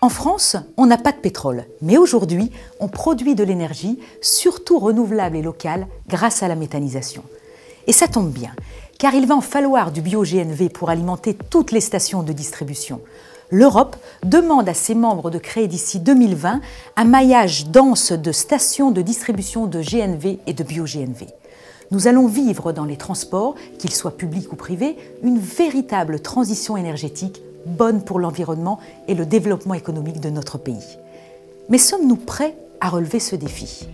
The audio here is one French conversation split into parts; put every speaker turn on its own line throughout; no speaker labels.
En France, on n'a pas de pétrole, mais aujourd'hui, on produit de l'énergie, surtout renouvelable et locale, grâce à la méthanisation. Et ça tombe bien, car il va en falloir du bio-GNV pour alimenter toutes les stations de distribution. L'Europe demande à ses membres de créer d'ici 2020 un maillage dense de stations de distribution de GNV et de bio-GNV. Nous allons vivre dans les transports, qu'ils soient publics ou privés, une véritable transition énergétique bonne pour l'environnement et le développement économique de notre pays. Mais sommes-nous prêts à relever ce défi?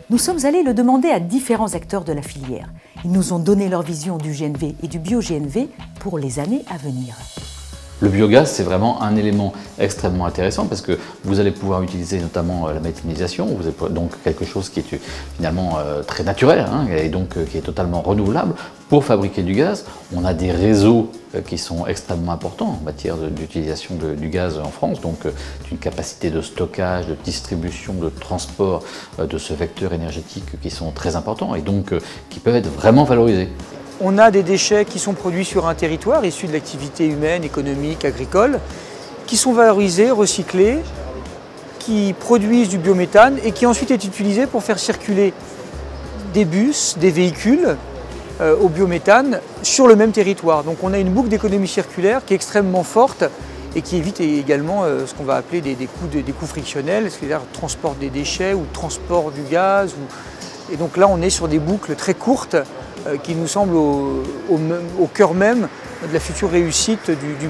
Nous sommes allés le demander à différents acteurs de la filière. Ils nous ont donné leur vision du GNV et du bio-GNV pour les années à venir.
Le biogaz, c'est vraiment un élément extrêmement intéressant parce que vous allez pouvoir utiliser notamment la méthanisation, vous avez donc quelque chose qui est finalement très naturel et donc qui est totalement renouvelable. Pour fabriquer du gaz, on a des réseaux qui sont extrêmement importants en matière d'utilisation du gaz en France, donc une capacité de stockage, de distribution, de transport de ce vecteur énergétique qui sont très importants et donc qui peuvent être vraiment valorisés.
On a des déchets qui sont produits sur un territoire, issus de l'activité humaine, économique, agricole, qui sont valorisés, recyclés, qui produisent du biométhane et qui ensuite est utilisé pour faire circuler des bus, des véhicules au biométhane sur le même territoire. Donc on a une boucle d'économie circulaire qui est extrêmement forte et qui évite également ce qu'on va appeler des coûts frictionnels, c'est-à-dire transport des déchets ou transport du gaz. Et donc là on est sur des boucles très courtes qui nous semblent au cœur même de la future réussite du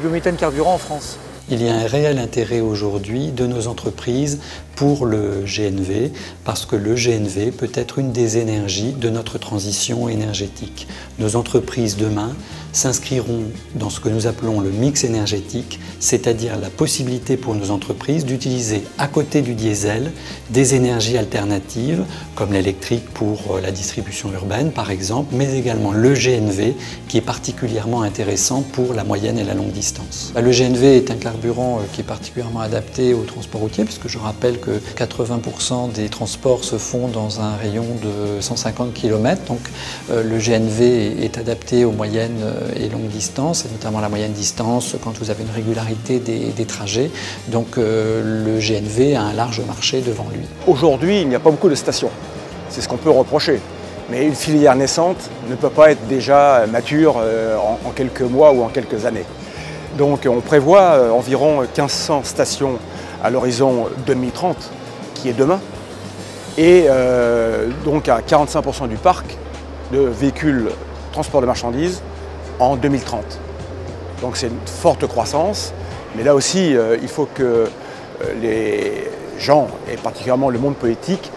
biométhane carburant en France.
Il y a un réel intérêt aujourd'hui de nos entreprises pour le GNV parce que le GNV peut être une des énergies de notre transition énergétique. Nos entreprises demain s'inscriront dans ce que nous appelons le mix énergétique, c'est-à-dire la possibilité pour nos entreprises d'utiliser à côté du diesel des énergies alternatives comme l'électrique pour la distribution urbaine par exemple, mais également le GNV qui est particulièrement intéressant pour la moyenne et la longue distance. Le GNV est un carburant qui est particulièrement adapté au transport routier puisque je rappelle que 80% des transports se font dans un rayon de 150 km, donc le GNV est adapté aux moyennes et longues distances, et notamment la moyenne distance quand vous avez une régularité des trajets. Donc le GNV a un large marché devant lui.
Aujourd'hui, il n'y a pas beaucoup de stations. C'est ce qu'on peut reprocher. Mais une filière naissante ne peut pas être déjà mature en quelques mois ou en quelques années. Donc on prévoit environ 1500 stations à l'horizon 2030, qui est demain, et donc à 45% du parc de véhicules transport de marchandises en 2030. Donc c'est une forte croissance, mais là aussi il faut que les gens, et particulièrement le monde politique,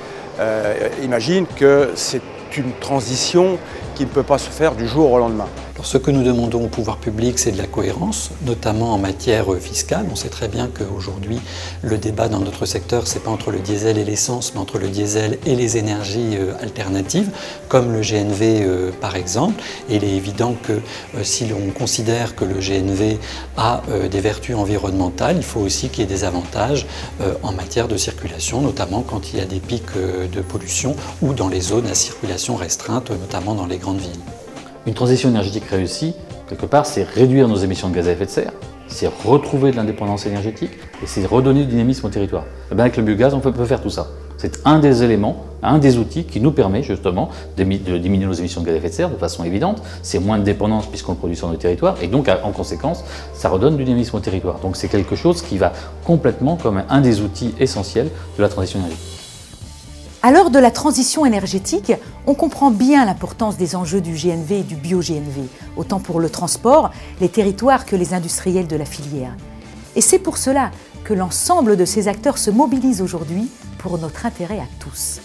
imaginent que c'est une transition qui ne peut pas se faire du jour au lendemain.
Alors, ce que nous demandons au pouvoir public, c'est de la cohérence, notamment en matière fiscale. On sait très bien qu'aujourd'hui, le débat dans notre secteur, ce n'est pas entre le diesel et l'essence, mais entre le diesel et les énergies alternatives, comme le GNV par exemple. Et il est évident que si l'on considère que le GNV a des vertus environnementales, il faut aussi qu'il y ait des avantages en matière de circulation, notamment quand il y a des pics de pollution ou dans les zones à circulation restreinte, notamment dans les grandes villes.
Une transition énergétique réussie, quelque part, c'est réduire nos émissions de gaz à effet de serre, c'est retrouver de l'indépendance énergétique et c'est redonner du dynamisme au territoire. Et bien avec le biogaz, on peut faire tout ça. C'est un des éléments, un des outils qui nous permet justement de diminuer nos émissions de gaz à effet de serre de façon évidente. C'est moins de dépendance puisqu'on le produit sur notre territoire et donc en conséquence, ça redonne du dynamisme au territoire. Donc c'est quelque chose qui va complètement comme un des outils essentiels de la transition énergétique.
À l'heure de la transition énergétique, on comprend bien l'importance des enjeux du GNV et du bio-GNV, autant pour le transport, les territoires que les industriels de la filière. Et c'est pour cela que l'ensemble de ces acteurs se mobilisent aujourd'hui pour notre intérêt à tous.